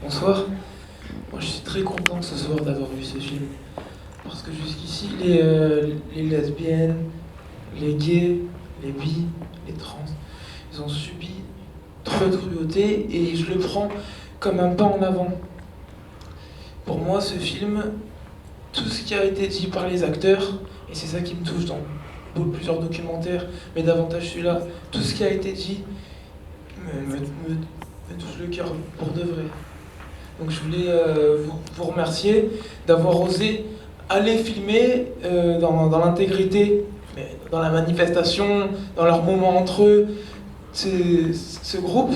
Bonsoir. Moi, je suis très content ce soir d'avoir vu ce film. Parce que jusqu'ici, les lesbiennes, les gays, les bi, les trans, ils ont subi trop de cruauté et je le prends comme un pas en avant. Pour moi, ce film, tout ce qui a été dit par les acteurs, et c'est ça qui me touche dans plusieurs documentaires, mais davantage celui-là, tout ce qui a été dit me touche le cœur pour de vrai. Donc je voulais vous remercier d'avoir osé aller filmer dans l'intégrité, dans la manifestation, dans leurs moments entre eux, ce groupe.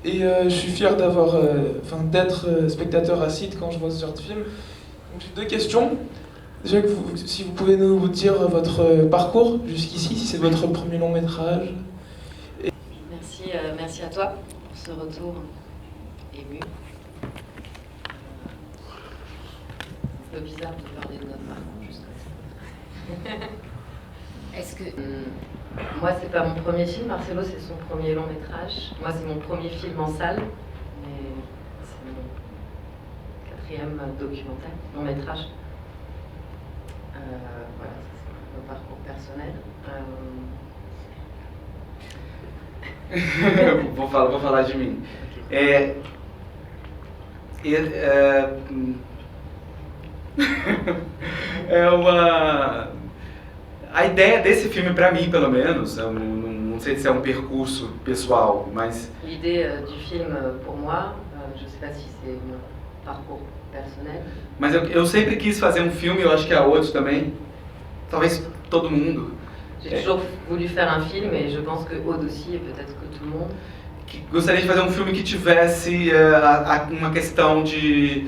Et je suis fier d'être spectateur acide quand je vois ce genre de film. Donc j'ai deux questions. Déjà, si vous pouvez nous dire votre parcours jusqu'ici, si c'est votre premier long métrage. Merci à toi pour ce retour ému. Un peu bizarre de parler de notre parcours juste comme ça. Est-ce que moi c'est pas mon premier film, Marcelo c'est son premier long métrage. Moi c'est mon premier film en salle, mais c'est mon quatrième documentaire, long métrage. Voilà, c'est mon parcours personnel. Vou falar de mim. A ideia desse filme, para mim, pelo menos, não sei se é um percurso pessoal, mas... L'idée du film, pour moi, je sais pas si c'est mon parcours personnel. Mas eu sempre quis fazer um filme, eu acho que há outros também, talvez todo mundo. J'ai toujours voulu faire un film et je pense que Aude aussi et peut-être que tout le monde. Gostaria de fazer um filme que tivesse uma questão de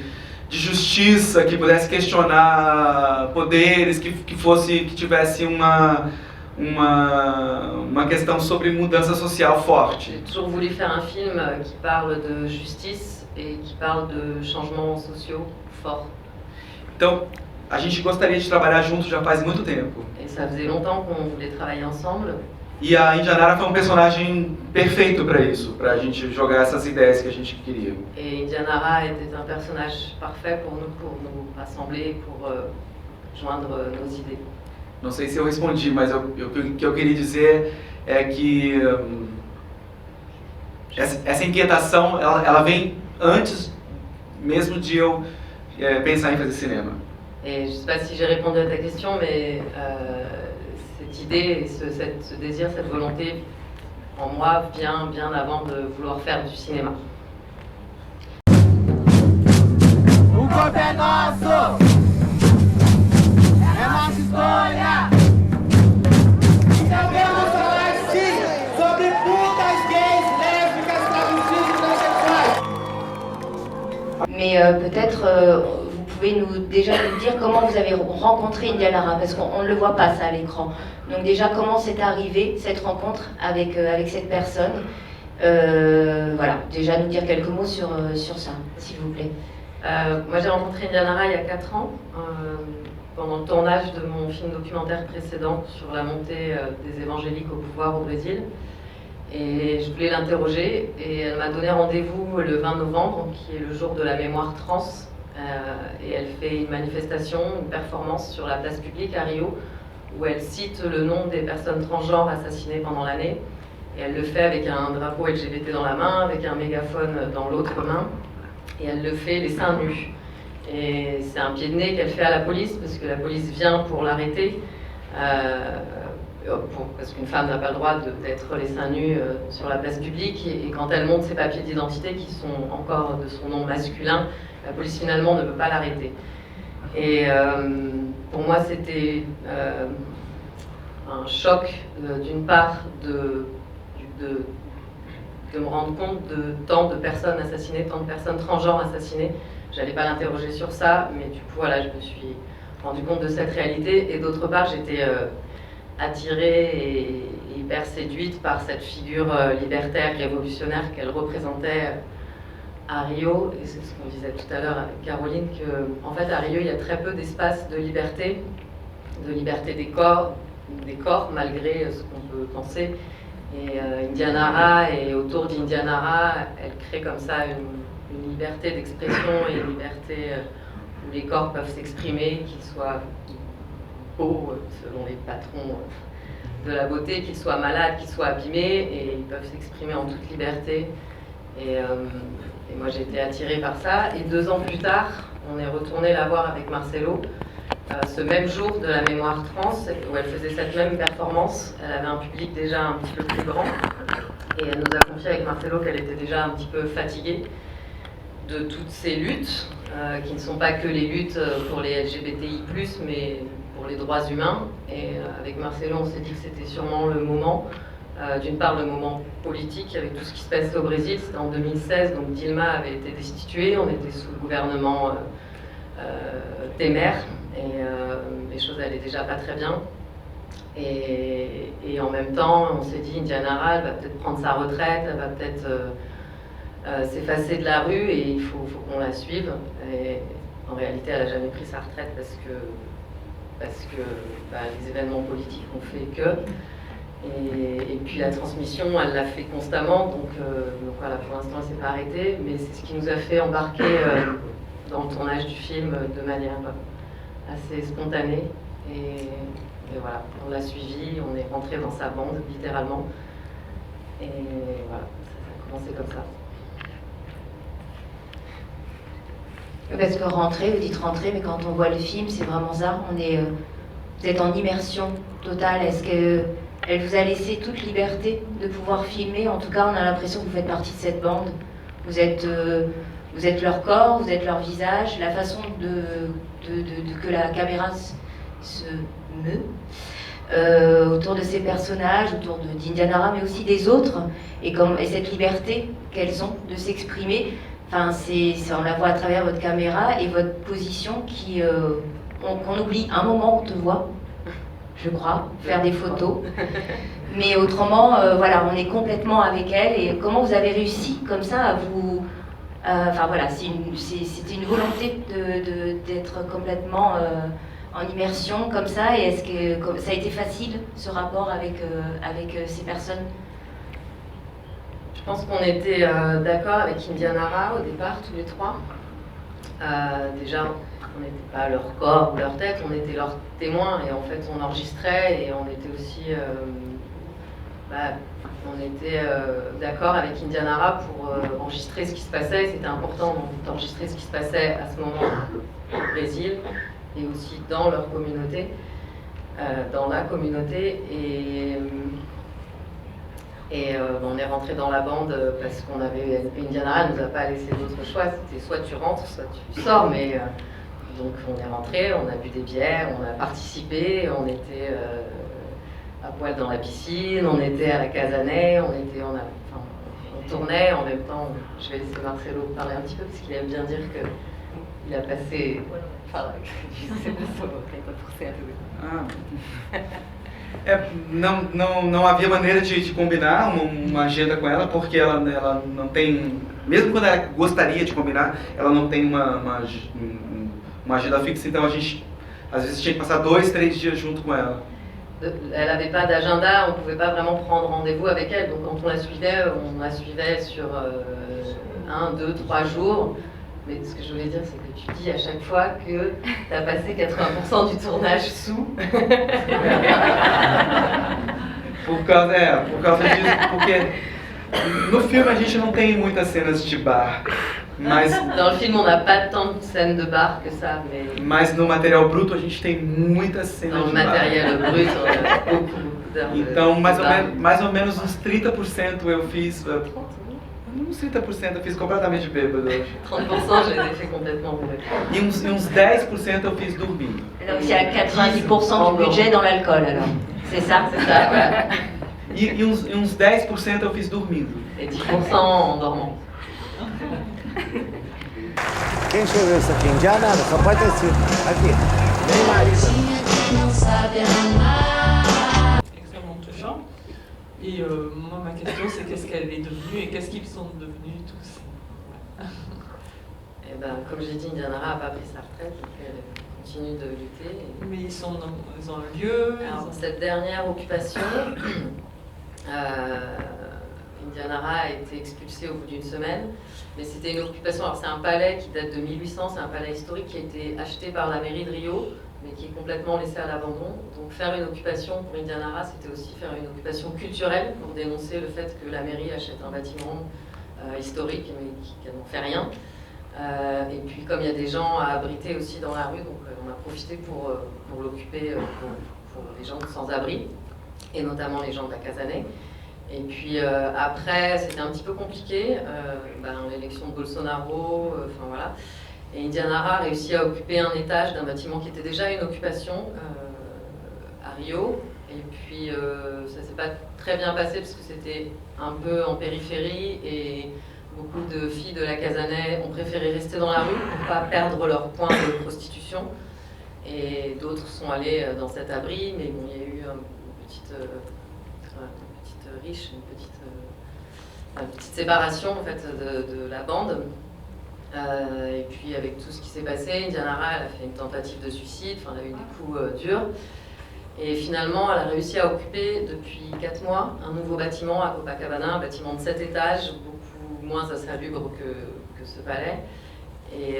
justiça, que pudesse questionar poderes, que tivesse uma questão sobre mudança social forte. J'ai toujours voulu faire un film qui parle de justice et qui parle de changements sociaux forts. Então, a gente gostaria de trabalhar junto já faz muito tempo. Et ça faisait longtemps qu'on voulait travailler ensemble. E a Indianara foi um personagem perfeito para isso, para a gente jogar essas ideias que a gente queria. Et Indianara était un personnage parfait pour nous rassembler, pour joindre nos idées. Não sei se eu respondi, mas o que eu queria dizer é que essa inquietação, ela vem antes mesmo de eu pensar em fazer cinema. Et je ne sais pas si j'ai répondu à ta question, mais cette idée, ce désir, cette volonté, en moi, vient bien avant de vouloir faire du cinéma. O corpo é nosso, é nossa história. Devemos falar sim sobre putas, gays, lésbicas, travestis e transexuais. Mais peut-être vous pouvez déjà nous dire comment vous avez rencontré Indianara, parce qu'on ne le voit pas ça à l'écran. Donc déjà comment c'est arrivé cette rencontre avec cette personne. Voilà, déjà nous dire quelques mots sur ça, s'il vous plaît. Moi j'ai rencontré Indianara il y a 4 ans, pendant le tournage de mon film documentaire précédent sur la montée des évangéliques au pouvoir au Brésil. Et je voulais l'interroger et elle m'a donné rendez-vous le 20 novembre, qui est le jour de la mémoire trans. Et elle fait une manifestation, une performance sur la place publique à Rio, où elle cite le nom des personnes transgenres assassinées pendant l'année. Et elle le fait avec un drapeau LGBT dans la main, avec un mégaphone dans l'autre main. Et elle le fait les seins nus. Et c'est un pied de nez qu'elle fait à la police, parce que la police vient pour l'arrêter. Parce qu'une femme n'a pas le droit d'être les seins nus sur la place publique, et quand elle montre ses papiers d'identité qui sont encore de son nom masculin, la police finalement ne peut pas l'arrêter. Et pour moi c'était un choc d'une part de me rendre compte de tant de personnes assassinées, tant de personnes transgenres assassinées. J'allais pas l'interroger sur ça, mais du coup voilà, je me suis rendu compte de cette réalité, et d'autre part j'étais attirée et hyper séduite par cette figure libertaire, révolutionnaire qu'elle représentait à Rio. Et c'est ce qu'on disait tout à l'heure avec Caroline, qu'en fait à Rio il y a très peu d'espace de liberté des corps malgré ce qu'on peut penser. Et Indianara, et autour d'Indianara, elle crée comme ça une une liberté d'expression et une liberté où les corps peuvent s'exprimer, qu'ils soient beaux selon les patrons de la beauté, qu'ils soient malades, qu'ils soient abîmés, et ils peuvent s'exprimer en toute liberté. Et moi j'ai été attirée par ça. Et 2 ans plus tard, on est retourné la voir avec Marcelo, ce même jour de la mémoire trans, où elle faisait cette même performance. Elle avait un public déjà un petit peu plus grand. Et elle nous a confié avec Marcelo qu'elle était déjà un petit peu fatiguée de toutes ces luttes, qui ne sont pas que les luttes pour les LGBTI+, mais pour les droits humains. Et avec Marcelo, on s'est dit que c'était sûrement le moment, d'une part le moment politique, avec tout ce qui se passait au Brésil. C'était en 2016, donc Dilma avait été destituée, on était sous le gouvernement Temer, et les choses allaient déjà pas très bien. Et en même temps, on s'est dit, Indiana elle va peut-être prendre sa retraite, elle va peut-être s'effacer de la rue, et il faut qu'on la suive. Et en réalité, elle n'a jamais pris sa retraite parce que les événements politiques ont fait que. Et puis la transmission, elle l'a fait constamment, donc voilà, pour l'instant, elle ne s'est pas arrêtée, mais c'est ce qui nous a fait embarquer dans le tournage du film de manière assez spontanée. Et voilà, on l'a suivi, on est rentré dans sa bande, littéralement. Et voilà, ça a commencé comme ça. Parce que rentrer, vous dites rentrer, mais quand on voit le film, c'est vraiment ça. Vous êtes en immersion totale. Est-ce qu'elle vous a laissé toute liberté de pouvoir filmer? En tout cas, on a l'impression que vous faites partie de cette bande. Vous êtes leur corps, vous êtes leur visage, la façon que la caméra se meut autour de ces personnages, autour d'Indiana, mais aussi des autres, et cette liberté qu'elles ont de s'exprimer. Enfin, on la voit à travers votre caméra et votre position qu'on oublie. Un moment, on te voit, je crois, faire des photos. Mais autrement, voilà, on est complètement avec elle. Et comment vous avez réussi comme ça à vous... Enfin voilà, c'était une volonté d'être complètement en immersion comme ça. Et est-ce que ça a été facile, ce rapport avec ces personnes? Je pense qu'on était d'accord avec Indiana au départ, tous les trois. Déjà, on n'était pas leur corps ou leur tête, on était leurs témoins, et en fait on enregistrait, et on était aussi d'accord avec Indiana pour enregistrer ce qui se passait. C'était important d'enregistrer ce qui se passait à ce moment au Brésil, et aussi dans leur communauté, dans la communauté. Et on est rentré dans la bande parce qu'on avait... Indiana ne nous a pas laissé d'autre choix, c'était soit tu rentres, soit tu sors, mais... donc on est rentré, on a bu des bières, on a participé, on était à poil dans la piscine, on était à la Casanay, on tournait en même temps. Je vais laisser Marcelo parler un petit peu parce qu'il aime bien dire qu'il a passé... Não havia maneira de combinar uma agenda com ela, porque ela não tem, mesmo quando ela gostaria de combinar, ela não tem uma agenda fixa, então a gente às vezes tinha que passar 2, 3 dias junto com ela. Elle n'avait pas d'agenda, on ne pouvait pas vraiment prendre rendez-vous avec elle, donc quand on la suivait sur 1, 2, 3 jours. Mais ce que je voulais dire, c'est que tu dis à chaque fois que tu as passé 80% du tournage sous. Por causa disso, porque no filme a gente não tem muitas cenas de bar, mas dans le film on n'a pas tant de scènes de bar que ça, mas no material bruto a gente tem muitas cenas dans de le bar. matériel brut on a beaucoup d'heures. Então mais ou menos uns 30% eu fiz. Uns 30% eu fiz completamente bêbado hoje. 30% je les ai fait complètement bourrés. E uns 10% eu fiz dormindo. Donc il y a 90% du budget dans l'alcool alors. C'est ça? C'est ça, voilà. E uns 10% eu fiz dormindo. Et 10% en dormant. Quem escreveu isso aqui? Indiana? Só pode ter sido. Aqui. Bem mais. Extrêmement touchant. Et moi, ma question, c'est qu'est-ce qu'elle est devenue et qu'est-ce qu'ils sont devenus tous. Et ben, comme j'ai dit, Indiana n'a pas pris sa retraite, donc elle continue de lutter. Mais ils ont un lieu. Alors, cette dernière occupation, Indiana a été expulsé au bout d'une semaine. Mais c'était une occupation, alors c'est un palais qui date de 1800, c'est un palais historique qui a été acheté par la mairie de Rio, mais qui est complètement laissé à l'abandon. Donc faire une occupation pour Indiana, c'était aussi faire une occupation culturelle pour dénoncer le fait que la mairie achète un bâtiment historique, mais qui n'en fait rien. Et puis comme il y a des gens à abriter aussi dans la rue, donc on a profité pour l'occuper pour les gens sans-abri, et notamment les gens de la Casanay. Et puis après, c'était un petit peu compliqué, l'élection de Bolsonaro, enfin voilà. Et Indiana a réussi à occuper un étage d'un bâtiment qui était déjà une occupation à Rio. Et puis ça s'est pas très bien passé parce que c'était un peu en périphérie et beaucoup de filles de la Casanay ont préféré rester dans la rue pour ne pas perdre leur point de prostitution. Et d'autres sont allés dans cet abri, mais bon, il y a eu une petite riche, une petite séparation en fait, de la bande. Et puis avec tout ce qui s'est passé, Indiana elle a fait une tentative de suicide, enfin, elle a eu des coups durs. Et finalement, elle a réussi à occuper depuis 4 mois un nouveau bâtiment à Copacabana, un bâtiment de 7 étages, beaucoup moins insalubre que ce palais. Et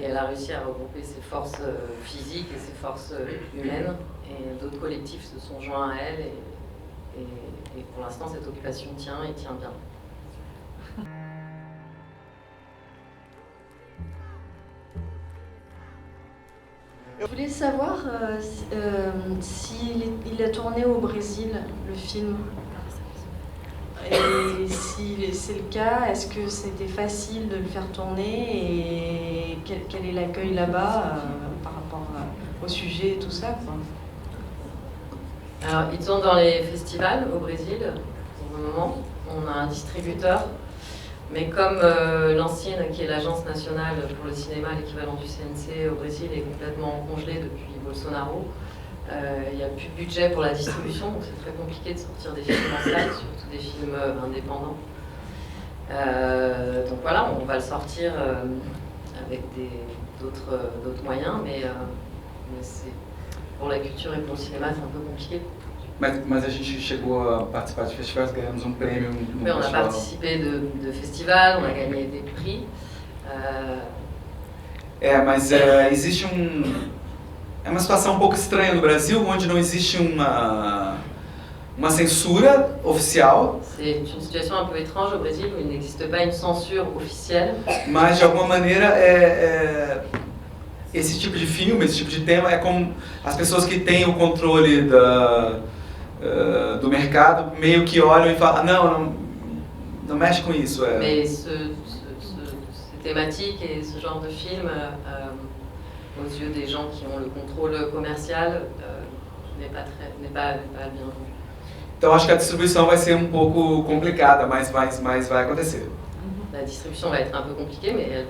elle a réussi à regrouper ses forces physiques et ses forces humaines. Et d'autres collectifs se sont joints à elle. Et pour l'instant, cette occupation tient et tient bien. Je voulais savoir s'il a tourné au Brésil, le film. Et si c'est le cas, est-ce que c'était facile de le faire tourner et quel est l'accueil là-bas par rapport au sujet et tout ça, quoi. Alors, ils tournent dans les festivals au Brésil, pour le moment. On a un distributeur, mais comme l'ANCINE, qui est l'agence nationale pour le cinéma, l'équivalent du CNC au Brésil, est complètement congelée depuis Bolsonaro, il n'y a plus de budget pour la distribution, donc c'est très compliqué de sortir des films en salle, surtout des films indépendants. Donc voilà, on va le sortir avec d'autres moyens, mais pour la culture et pour le cinéma, c'est un peu compliqué. Mas a gente chegou a participar de festivais, ganhamos prêmio no mais on a festival. participé de festivals, on a gagné des prix. Mas existe é uma situação um pouco estranha no Brasil, onde não existe uma censura oficial. C'est une situation un peu étrange au Brésil où il n'existe pas une censure officielle. Mas de alguma maneira esse tipo de filme, esse tipo de tema é como as pessoas que têm o controle do mercado meio que olham e falam não mexe com isso. Mais ces thématiques et ce genre de film, aux yeux des gens qui ont le contrôle commercial, n'est pas bien vu. Então acho que a distribuição vai ser um pouco complicada, mas vai acontecer. La distribution va être un peu compliquée, mais elle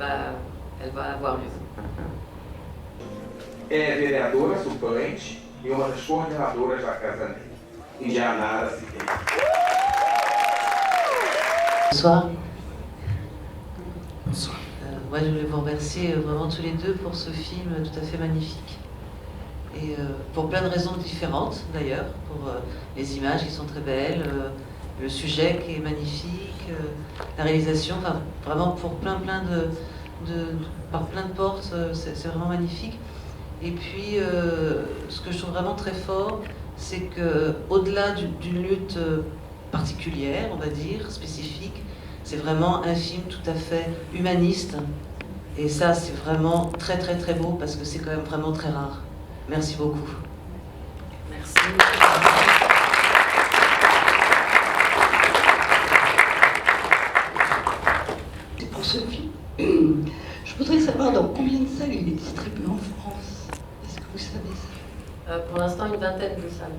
va avoir lieu. É vereadora suplente e uma das coordenadoras da Casanay. Indiana Siqueira. Bonsoir. Bonsoir. Moi, je voulais vous remercier vraiment tous les deux pour ce film tout à fait magnifique. Et pour plein de raisons différentes, d'ailleurs. Pour les images qui sont très belles, le sujet qui est magnifique, la réalisation, enfin, vraiment pour par plein de portes, c'est vraiment magnifique. Et puis, ce que je trouve vraiment très fort, c'est qu'au-delà d'une lutte particulière, on va dire, spécifique, c'est vraiment un film tout à fait humaniste. Et ça, c'est vraiment très très très beau parce que c'est quand même vraiment très rare. Merci beaucoup. Merci. C'est pour ce film. Je voudrais savoir dans combien de salles il est distribué en France. Est-ce que vous savez ça? Pour l'instant, une vingtaine de salles.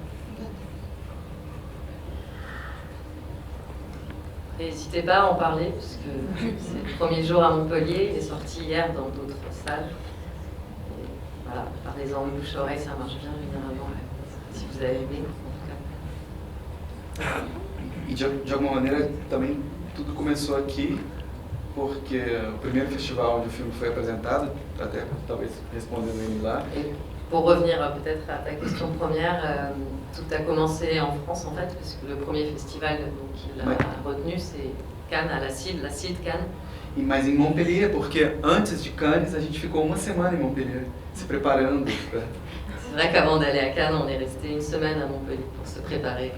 N'hésitez pas à en parler, puisque c'est le premier jour à Montpellier, il est sorti hier dans d'autres salles. Et voilà, parlez-en bouche-oreille, ça marche bien généralement, si vous avez aimé, en tout cas. E de alguma maneira também tudo começou aqui, porque o primeiro festival onde o filme foi apresentado, até talvez respondendo ele lá, Pour revenir peut-être à ta question première, tout a commencé en France en fait, parce que le premier festival qu'il a retenu, c'est Cannes, à la CID Cannes. Mas em Montpellier, porque antes de Cannes, a gente ficou uma semana em Montpellier, se preparando. C'est vrai qu'avant d'aller à Cannes, on est resté une semaine à Montpellier pour se préparer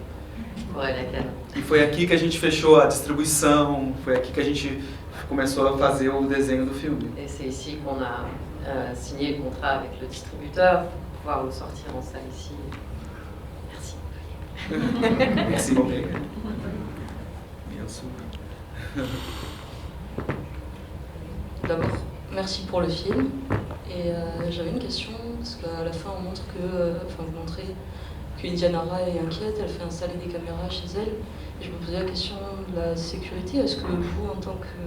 pour aller à Cannes. E foi aqui que a gente fechou a distribuição, foi aqui que a gente começou a fazer o desenho do filme. Et c'est ici qu'on a signé le contrat avec le distributeur pour pouvoir le sortir en salle ici. Merci. Merci, Montpellier. Bien sûr. D'abord, merci pour le film. Et j'avais une question, parce qu'à la fin, on montre vous montrez que Indiana Ra est inquiète, elle fait installer des caméras chez elle. Et je me posais la question de la sécurité. Est-ce que vous, en tant que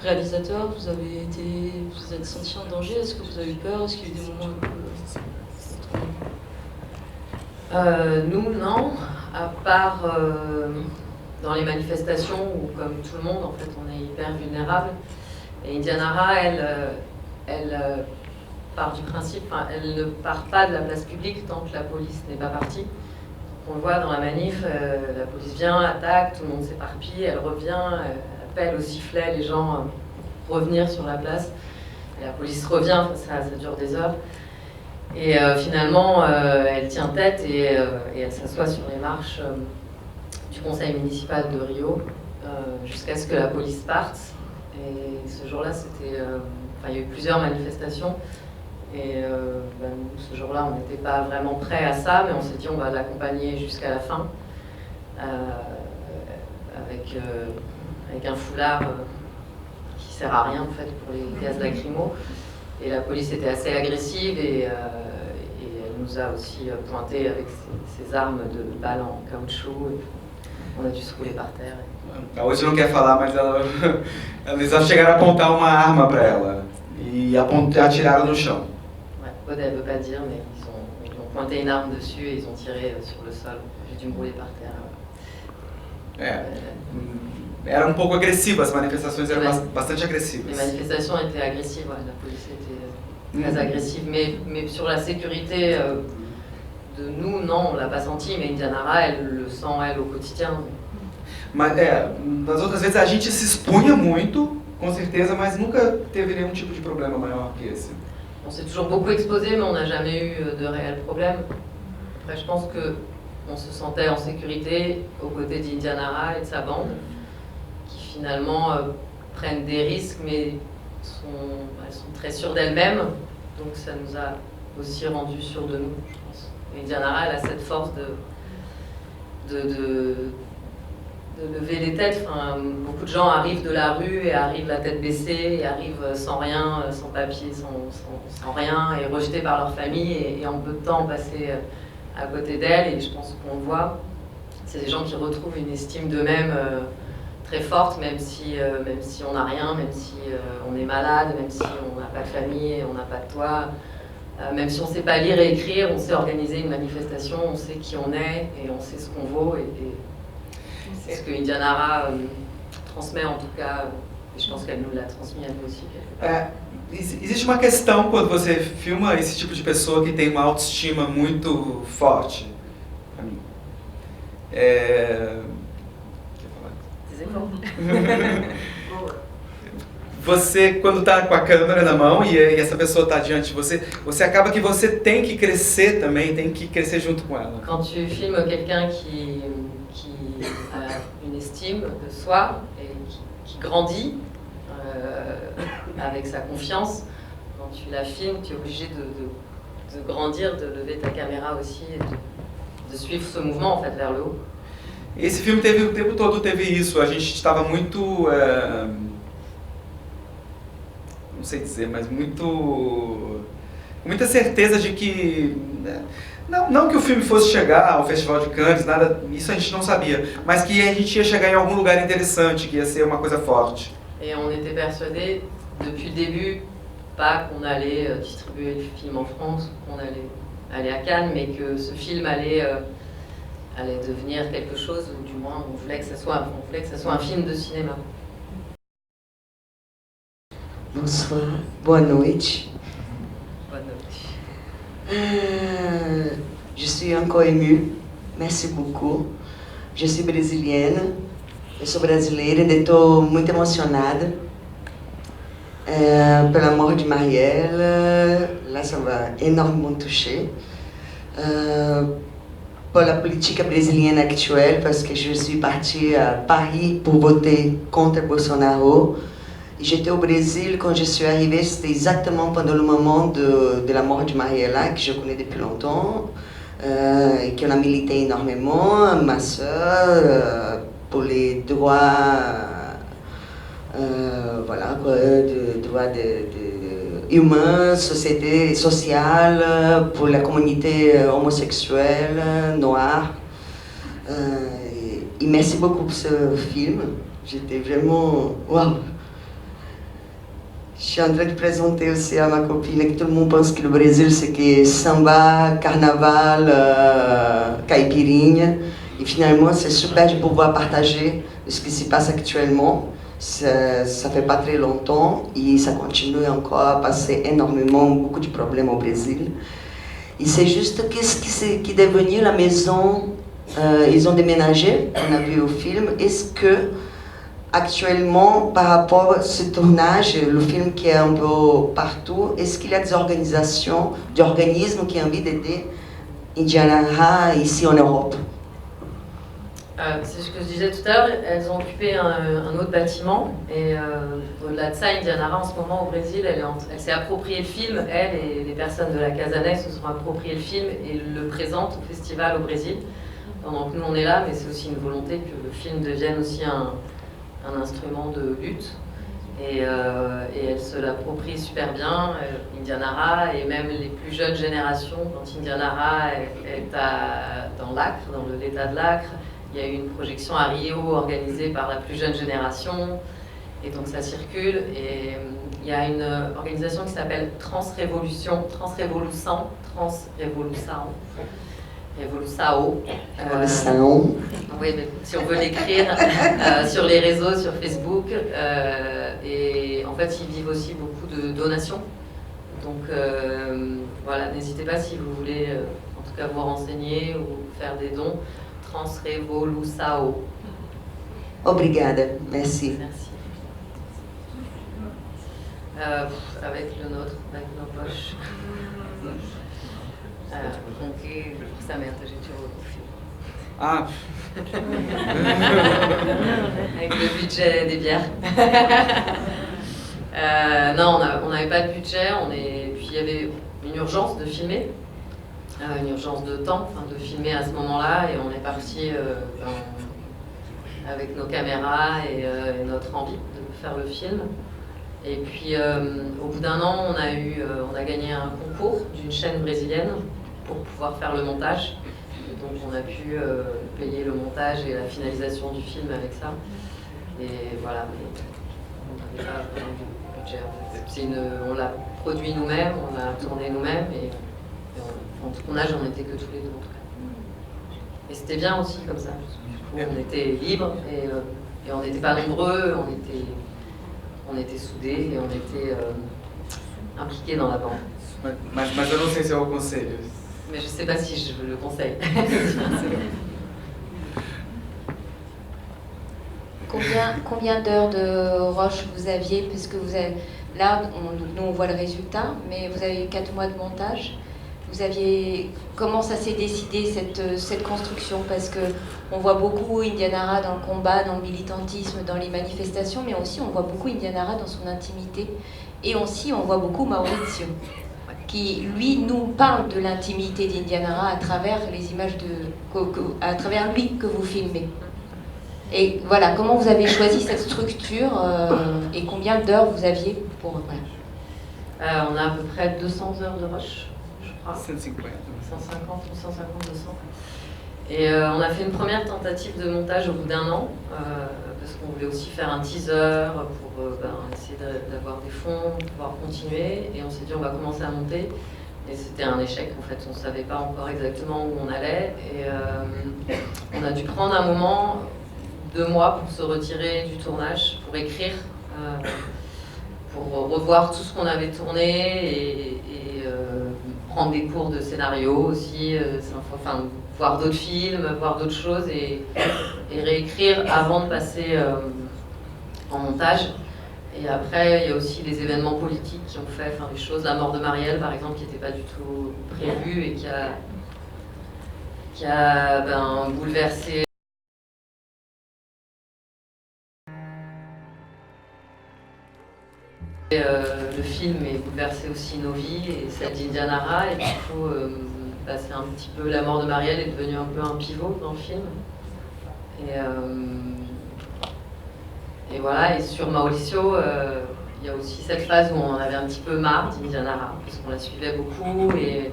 réalisateur, vous êtes senti en danger? Est-ce que vous avez eu peur? Est-ce qu'il y a eu des moments un peu... Nous, non. À part dans les manifestations où, comme tout le monde, en fait, on est hyper vulnérable. Et Indiana Ra, elle part du principe, elle ne part pas de la place publique tant que la police n'est pas partie. On le voit dans la manif, la police vient, attaque, tout le monde s'éparpille, elle revient, elle appelle au sifflet les gens revenir sur la place. Et la police revient, ça dure des heures. Et finalement, elle tient tête et elle s'assoit sur les marches du conseil municipal de Rio jusqu'à ce que la police parte. Et ce jour-là, il y a eu plusieurs manifestations. Et nous, ce jour-là, on n'était pas vraiment prêts à ça, mais on s'est dit on va l'accompagner jusqu'à la fin avec un foulard qui sert à rien en fait pour les gaz lacrymaux. Et la police était assez agressive et elle nous a aussi pointé avec ses armes de balles en caoutchouc. Et on a dû se rouler par terre. A Odi não quer falar, mas eles chegaram a apontar uma arma para ela e atiraram no chão. Aude, elle ne veut pas dire, mais ils ont pointé une arme dessus et ils ont tiré sur le sol. J'ai dû me rouler par terre. Era pouco agressiva, as manifestações eram bastante agressivas. Les manifestations étaient agressives, la police était très agressive, mais sur la sécurité de nous, non, on ne l'a pas senti, mais Indiana Ra, elle le sent, elle, au quotidien. Mas, das outras vezes a gente se expunha muito, com certeza, mas nunca teve nenhum tipo de problema maior que esse. On s'est toujours beaucoup exposé, mais on n'a jamais eu de réels problèmes. Après, je pense qu'on se sentait en sécurité aux côtés d'Indiana Ra et de sa bande, qui finalement prennent des risques, mais elles sont très sûres d'elles-mêmes. Donc ça nous a aussi rendu sûrs de nous, je pense. Et Indiana Ra, elle a cette force de lever les têtes. Beaucoup de gens arrivent de la rue et arrivent la tête baissée, et arrivent sans rien, sans papier, sans rien, et rejetés par leur famille, et en peu de temps passer à côté d'elle. Et je pense qu'on le voit, c'est des gens qui retrouvent une estime d'eux-mêmes très forte, même si on n'a rien, même si on est malade, même si on n'a pas de famille, on n'a pas de toit, même si on ne sait pas lire et écrire, on sait organiser une manifestation, on sait qui on est et on sait ce qu'on vaut. Et c'est ce que Indiana Ra transmet en tout cas, et je pense qu'elle nous l'a transmis à nous aussi. Existe uma questão quando você filma esse tipo de pessoa que tem uma autoestima muito forte, pra mim. Você, quando está com a câmera na mão e essa pessoa está diante de você, você acaba que você tem que crescer também, tem que crescer junto com ela. Quand tu filmes quelqu'un qui a une estime de soi et qui grandit avec sa confiance, quand tu la filmes, tu es obligé de grandir, de lever ta caméra aussi et de suivre ce mouvement en fait vers le haut. Esse filme teve o tempo todo teve isso. A gente estava muito, não sei dizer, mas com muita certeza de que não que o filme fosse chegar ao Festival de Cannes, nada, isso a gente não sabia, mas que a gente ia chegar em algum lugar interessante, que ia ser uma coisa forte. Et on était persuadés depuis le début, pas qu'on allait distribuer le film en France, qu'on allait aller à Cannes, mais que ce film allait devenir quelque chose, ou du moins on voulait que ça soit un film de cinéma. Bonsoir, boa noite. Boa noite. Je suis encore émue. Merci beaucoup. Je suis brésilienne. Eu sou brasileira e estou muito emocionada pela mort de Marielle. Là, ça m'a énormément touchée. Pour la politique brésilienne actuelle, parce que je suis partie à Paris pour voter contre Bolsonaro. J'étais au Brésil quand je suis arrivée, c'était exactement pendant le moment de la mort de Marielle, que je connais depuis longtemps, et qu'on a milité énormément, ma soeur, pour les droits, voilà, droits humains, société sociale, pour la communauté homosexuelle, noire. Et merci beaucoup pour ce film. J'étais vraiment... Waouh! Je suis en train de présenter aussi à ma copine que tout le monde pense que le Brésil c'est que samba, carnaval, caipirinha. Et finalement c'est super de pouvoir partager ce qui se passe actuellement. Ça fait pas très longtemps et ça continue encore à passer énormément, beaucoup de problèmes au Brésil. Et c'est juste qu'est-ce qui est devenu la maison, ils ont déménagé, on a vu au film. Est-ce que actuellement, par rapport à ce tournage, le film qui est un peu partout, est-ce qu'il y a des organisations, des organismes qui ont envie d'aider Indianara ici en Europe? C'est ce que je disais tout à l'heure, elles ont occupé un autre bâtiment et au-delà de ça, Indianara en ce moment au Brésil, elle s'est approprié le film, elle et les personnes de la Casanet se sont approprié le film et le présentent au festival au Brésil. Pendant que nous on est là, mais c'est aussi une volonté que le film devienne aussi un instrument de lutte et elle se l'approprie super bien, Indianara, et même les plus jeunes générations. Quand Indianara est dans l'Acre, dans l'État de l'Acre, il y a eu une projection à Rio organisée par la plus jeune génération et donc ça circule. Et il y a une organisation qui s'appelle Transrevolução, oui, mais si on veut l'écrire sur les réseaux, sur Facebook. Et en fait, ils vivent aussi beaucoup de donations. Donc voilà, n'hésitez pas si vous voulez, en tout cas, vous renseigner ou faire des dons. Transrevolução. Obrigada, merci. Merci. Avec le nôtre, avec nos poches. Donc, sa mère, j'ai toujours au film. Ah. Avec le budget des bières. Non, on n'avait pas de budget, puis il y avait une urgence de filmer, une urgence de temps, de filmer à ce moment-là, et on est parti avec nos caméras et notre envie de faire le film. Et puis au bout d'un an, on a gagné un concours d'une chaîne brésilienne pour pouvoir faire le montage. Et donc on a pu payer le montage et la finalisation du film avec ça. Et voilà, mais on n'avait pas vraiment de budget. En fait. On l'a produit nous-mêmes, on l'a tourné nous-mêmes, et en tournage on n'était que tous les deux en tout cas. Et c'était bien aussi comme ça. On était libres et on n'était pas nombreux, on était soudés et on était impliqués dans la bande. Mas eu não sei se eu aconselho. Mais je ne sais pas si je le conseille. Combien d'heures de rush vous aviez? Parce que là, nous on voit le résultat, mais vous avez eu 4 mois de montage. Comment ça s'est décidé cette construction? Parce que on voit beaucoup Indianara dans le combat, dans le militantisme, dans les manifestations, mais aussi on voit beaucoup Indianara dans son intimité. Et aussi on voit beaucoup Maurício, qui lui nous parle de l'intimité d'Indianara à travers les images à travers lui que vous filmez. Et voilà, comment vous avez choisi cette structure et combien d'heures vous aviez pour... Voilà. On a à peu près 200 heures de rush. 150. 150 ou 150, 200. Et on a fait une première tentative de montage au bout d'un an, parce qu'on voulait aussi faire un teaser pour essayer d'avoir des fonds, pouvoir continuer. Et on s'est dit on va commencer à monter. Et c'était un échec en fait, on ne savait pas encore exactement où on allait. Et on a dû prendre un moment, 2 mois, pour se retirer du tournage, pour écrire, pour revoir tout ce qu'on avait tourné et prendre des cours de scénario aussi, enfin, voir d'autres films, voir d'autres choses et réécrire avant de passer en montage. Et après, il y a aussi des événements politiques qui ont fait des choses. La mort de Marielle, par exemple, qui n'était pas du tout prévue et qui a bouleversé. Le film est bouleversé aussi nos vies et celle d'Indianara, et du coup, c'est un petit peu la mort de Marielle est devenue un peu un pivot dans le film. Et voilà, et sur Mauricio, il y a aussi cette phase où on en avait un petit peu marre d'Indianara, parce qu'on la suivait beaucoup et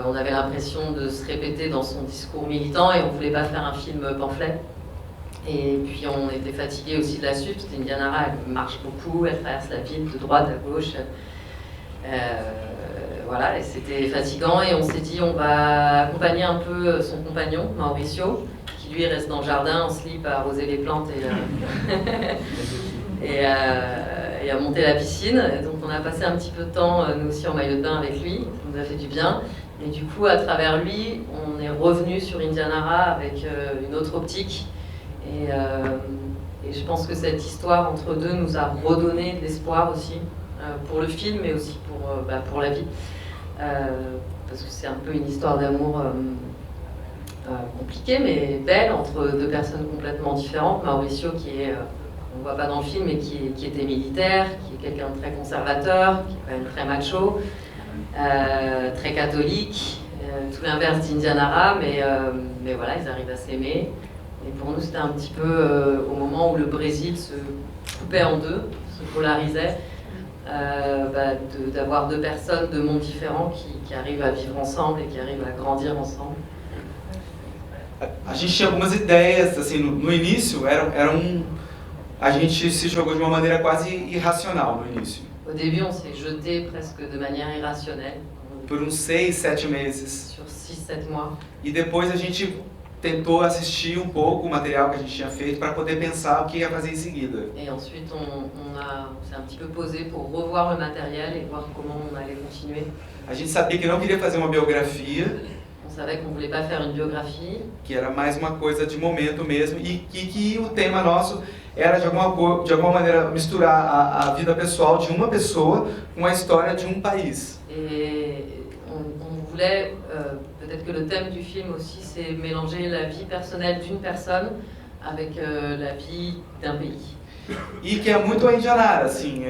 on avait l'impression de se répéter dans son discours militant et on voulait pas faire un film pamphlet. Et puis on était fatigué aussi de la suite, parce qu'Indianara elle marche beaucoup, elle traverse la ville de droite à gauche. Voilà, et c'était fatigant et on s'est dit on va accompagner un peu son compagnon, Mauricio, qui lui reste dans le jardin en slip à arroser les plantes et à monter la piscine. Et donc on a passé un petit peu de temps, nous aussi en maillot de bain avec lui, ça nous a fait du bien. Et du coup, à travers lui, on est revenu sur Indianara avec une autre optique. Et je pense que cette histoire entre deux nous a redonné de l'espoir aussi, pour le film, mais aussi pour la vie. Parce que c'est un peu une histoire d'amour compliquée, mais belle, entre deux personnes complètement différentes. Mauricio, on ne voit pas dans le film, mais qui était militaire, qui est quelqu'un de très conservateur, qui est quand même très macho, très catholique, tout l'inverse d'Indianara, mais voilà, ils arrivent à s'aimer. Et pour nous, c'était un petit peu au moment où le Brésil se coupait en deux, se polarisait, d'avoir deux personnes de mondes différents qui arrivent à vivre ensemble et qui arrivent à grandir ensemble. A gente tinha algumas ideias, assim, no início, a gente se jogou de uma maneira quase irracional no início. Au début, on s'est jeté presque de manière irrationnelle. Por uns 6, 7 meses. Sur 6, 7 mois. E depois a gente tentou assistir um pouco o material que a gente tinha feito para poder pensar o que ia fazer em seguida. Et ensuite, on s'est un petit peu posé pour revoir le matériel et voir comment on allait continuer. A gente sabia que não queria fazer uma biografia. On savait qu'on voulait pas faire une biographie. Que era mais uma coisa de momento mesmo e que o tema nosso era de alguma maneira misturar a vida pessoal de uma pessoa com a história de um país. Et on voulait, peut-être que le thème du film aussi, c'est mélanger la vie personnelle d'une personne avec la vie d'un pays. E que é muito a Indianara, assim,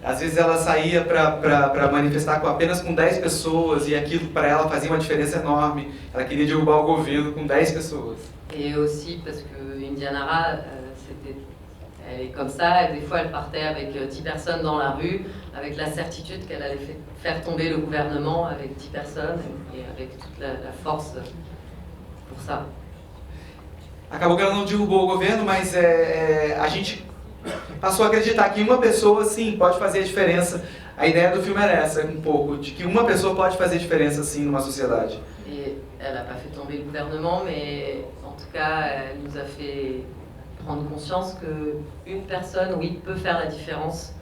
às vezes ela saía para manifestar apenas com 10 pessoas e aquilo para ela fazia uma diferença enorme. Ela queria derrubar o governo com 10 pessoas. Et aussi parce que Indianara, elle est comme ça, et des fois elle partait avec 10 personnes dans la rue, avec la certitude qu'elle allait faire tomber le gouvernement avec 10 personnes et avec toute la force pour ça. Acabou que ela não derrubou o governo, mas a gente passou a acreditar que uma pessoa, sim, pode fazer a diferença. A ideia do filme era essa, um pouco, de que uma pessoa pode fazer a diferença, sim, numa sociedade. Et elle n'a pas fait tomber le gouvernement, mais en tout cas, elle nous a fait prendre conscience qu'une personne, oui, peut faire la différence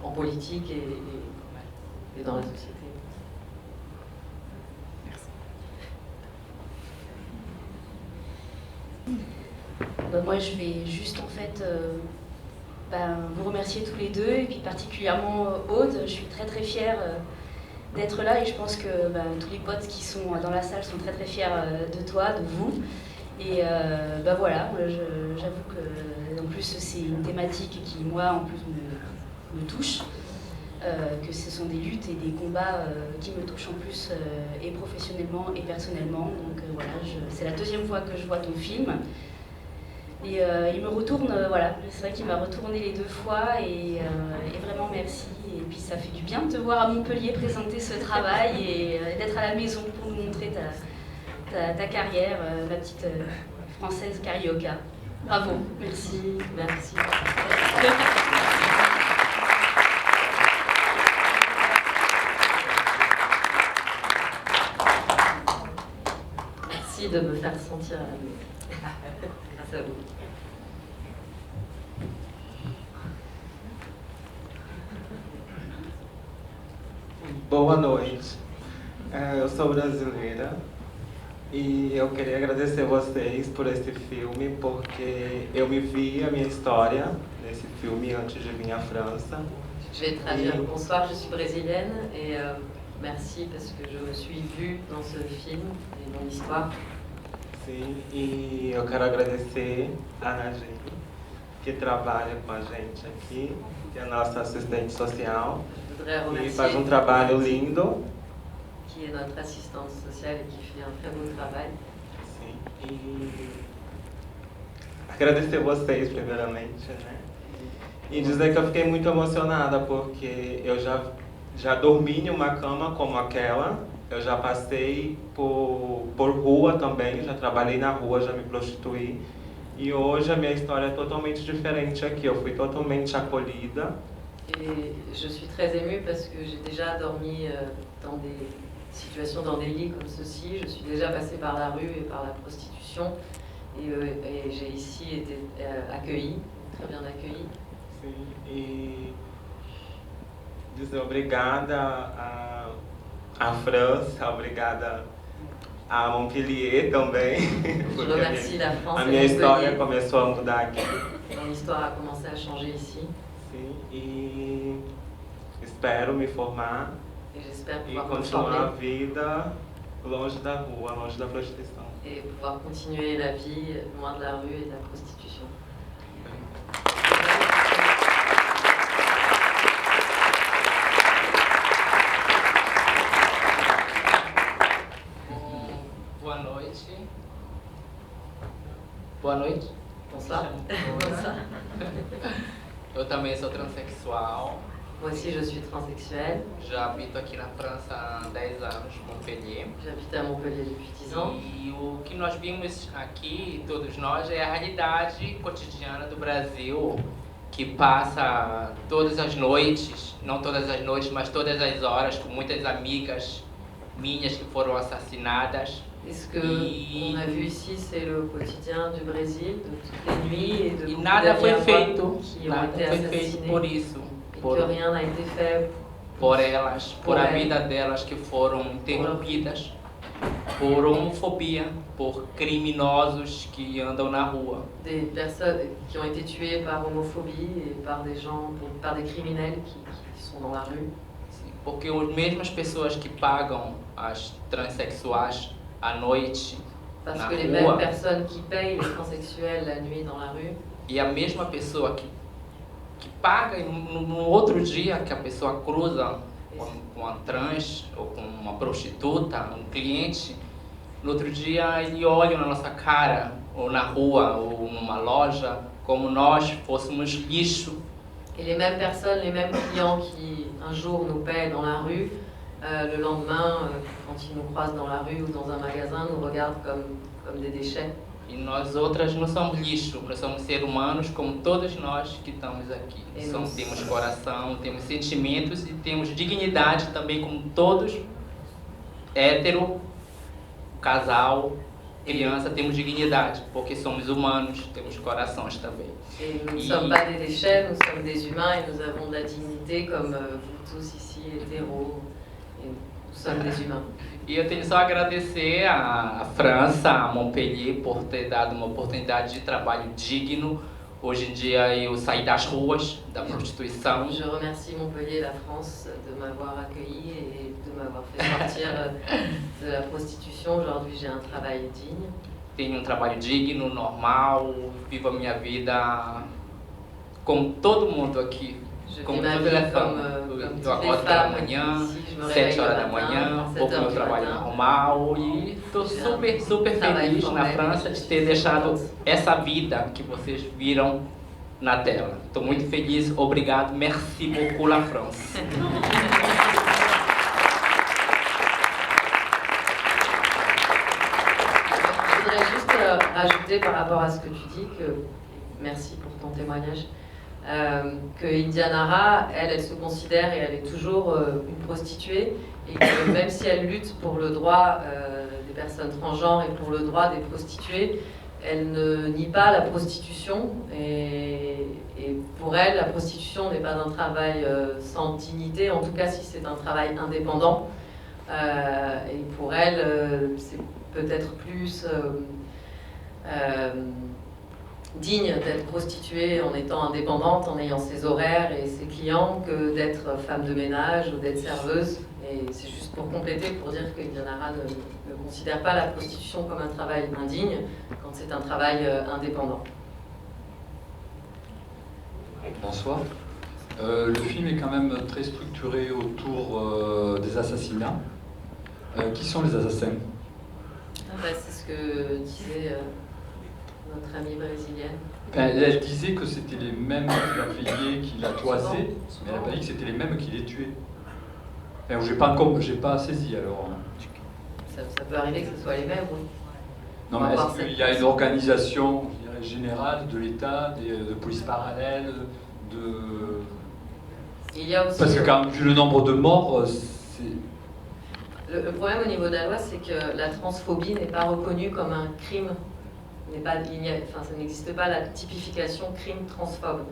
en politique et dans la société. Moi, je vais juste en fait vous remercier tous les deux, et puis particulièrement Aude. Je suis très très fière d'être là, et je pense que tous les potes qui sont dans la salle sont très très fiers de toi, de vous. Et voilà, j'avoue que en plus c'est une thématique qui moi en plus me touche, que ce sont des luttes et des combats qui me touchent en plus et professionnellement et personnellement. Donc voilà, c'est la deuxième fois que je vois ton film. Et il me retourne, voilà, c'est vrai qu'il m'a retourné les 2 fois, et vraiment merci. Et puis ça fait du bien de te voir à Montpellier présenter ce travail et d'être à la maison pour nous montrer ta carrière, ma petite française carioca. Bravo, merci. Merci. Merci de me faire sentir à la maison. Grâce à vous. Boa noite. Eu sou brasileira e eu queria agradecer vocês por esse filme, porque eu me vi a minha história nesse filme antes de vir à França. Je vais traduire. Bonsoir, je suis brésilienne et merci parce que je me suis vue dans ce film et mon histoire. Sim, e eu quero agradecer a Ana G, que trabalha com a gente aqui, que é a nossa assistente social e faz trabalho lindo. Qui est notre assistante sociale et qui fait un très beau travail. Sim, e agradecer vocês primeiramente, né? E dizer que eu fiquei muito emocionada porque eu já dormi em uma cama como aquela, eu já passei por rua também, já trabalhei na rua, já me prostituí. E hoje a minha história é totalmente diferente aqui, eu fui totalmente acolhida. Et je suis très émue parce que j'ai déjà dormi dans des situations, dans des lits comme ceci. Je suis déjà passée par la rue et par la prostitution. Et j'ai ici été accueillie, très bien accueillie. Sim, e dizer obrigada à França, obrigada a Montpellier também. Je remercie la France a minha história começou a mudar aqui. Mon histoire a commencé à changer ici. Sim, e espero me formar e continuar a vida longe da rua, longe da prostituição. Et pouvoir continuer la vie loin de la rue et de la prostitution. Boa noite. Boa noite. Bonsoir. Bonsoir. Eu também sou transexual. Moi aussi, je suis transsexuelle. Já habito aqui na França há 10 anos, Montpellier. J'habite à Montpellier depuis 10 ans. E o que nós vimos aqui, todos nós, é a realidade cotidiana do Brasil, que passa todas as noites, não todas as noites, mas todas as horas, com muitas amigas minhas que foram assassinadas. Ce que on a vu ici, c'est le quotidien du Brésil, de toutes les nuits et de beaucoup nada foi d'amis feito, qui ont été assassinés. Por isso, que rien n'a été fait por elas, por a vida delas que foram interrompidas, por homofobia, por criminosos que andam na rua. Des personnes qui ont été tuées par homophobie et par des gens, par des criminels qui sont dans la rue. Porque as mesmas pessoas que pagam as transexuais à noite Parce na que les rua, mêmes personnes qui payent les transsexuels la nuit dans la rue. E a mesma pessoa que paga e no outro dia que a pessoa cruza com uma trans ou com uma prostituta, um cliente, no outro dia ele olha na nossa cara, ou na rua, ou numa loja, como nós fôssemos lixo. Et les mêmes personnes, les mêmes clients qui un jour nous paient dans la rue, le lendemain, quand ils nous croisent dans la rue ou dans un magasin, nous regardent comme des déchets. E nós outras não somos lixo, nós somos seres humanos como todos nós que estamos aqui. Temos coração, temos sentimentos e temos dignidade também como todos, hétero, casal, criança, temos dignidade, porque somos humanos, temos corações também. Et nous ne sommes pas des déchets, nous sommes des humains et nous avons de la dignité comme vous tous ici, hétéros, et nous sommes des humains. E eu tenho só a agradecer à França, a Montpellier, por ter dado uma oportunidade de trabalho digno. Hoje em dia eu saí das ruas, da prostituição. Je remercie Montpellier et la France de m'avoir accueilli et de m'avoir fait sortir de la prostitution. Aujourd'hui, j'ai un travail digne. Tenho um trabalho digno, normal, vivo a minha vida como todo mundo aqui. Como todo telefone. Eu acordo pela manhã, 7 horas da manhã, vou para o meu trabalho normal e estou super, super feliz na França de ter deixado essa vida que vocês viram na tela. Estou muito feliz, obrigado, merci beaucoup la France. Je voudrais juste rajouter par rapport à ce que tu dis, que merci pour ton témoignage, que Indianara, elle se considère et elle est toujours une prostituée et que même si elle lutte pour le droit des personnes transgenres et pour le droit des prostituées, elle ne nie pas la prostitution et pour elle, la prostitution n'est pas un travail sans dignité, en tout cas si c'est un travail indépendant. Et pour elle, c'est peut-être plus digne d'être prostituée en étant indépendante, en ayant ses horaires et ses clients, que d'être femme de ménage ou d'être serveuse. Et c'est juste pour compléter, pour dire que Indianara ne considère pas la prostitution comme un travail indigne quand c'est un travail indépendant. Bonsoir. Le film est quand même très structuré autour des assassinats. Qui sont les assassins? C'est ce que disait notre amie brésilienne. Elle disait que c'était les mêmes qui l'a payé, qui l'a toisé, mais elle n'a pas dit que c'était les mêmes qui les tuaient. J'ai pas saisi alors. Ça peut arriver que ce soit les mêmes, oui. Non, mais est-ce qu'il y a une organisation, je dirais, générale de l'État, de police parallèle, Il y a aussi Parce que quand même, vu le nombre de morts, le problème au niveau de la loi, c'est que la transphobie n'est pas reconnue comme un crime. Ça n'existe pas la typification crime transphobe.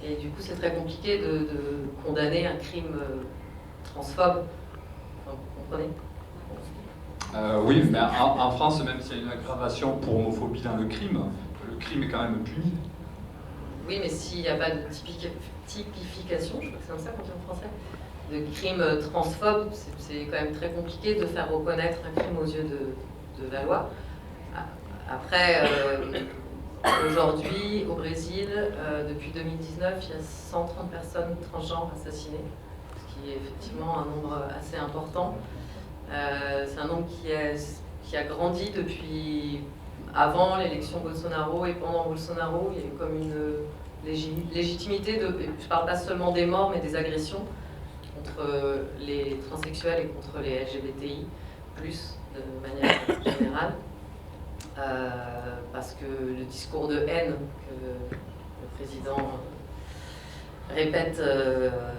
Et du coup, c'est très compliqué de condamner un crime transphobe. Vous comprenez? Oui, mais en France, même s'il y a une aggravation pour homophobie dans le crime est quand même puni. Oui, mais s'il n'y a pas de typification, je crois que c'est comme ça qu'on dit en français, de crime transphobe, c'est quand même très compliqué de faire reconnaître un crime aux yeux de la loi. Après, aujourd'hui, au Brésil, depuis 2019, il y a 130 personnes transgenres assassinées, ce qui est effectivement un nombre assez important. C'est un nombre qui a grandi depuis avant l'élection Bolsonaro et pendant Bolsonaro. Il y a eu comme une légitimité je ne parle pas seulement des morts, mais des agressions contre les transsexuels et contre les LGBTI, de manière générale. Parce que le discours de haine que le président répète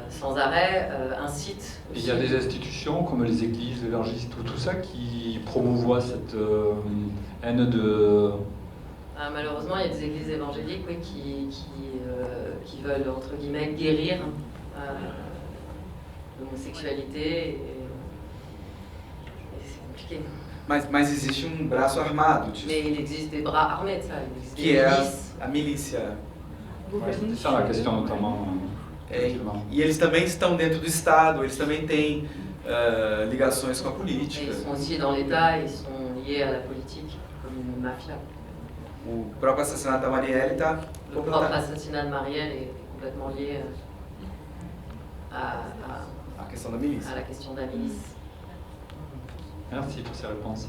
sans arrêt incite aussi. Il y a des institutions comme les églises, les évangélistes, tout ça qui promouvoient cette haine de... Malheureusement, il y a des églises évangéliques qui veulent, entre guillemets, guérir l'homosexualité et c'est compliqué. Mas existe braço armado disso. Mais il existe des bras armés de ça, il existe que des é milices. a milícia. C'est ça la question notamment. E eles também estão dentro do Estado, eles também têm ligações com a política. Ils sont aussi dans l'État, ils sont liés à la politique, comme une mafia. O próprio assassinato da Marielle está... Le propre assassinat de Marielle est complètement lié à questão da milícia. À la question de la milice. Merci pour ces réponses.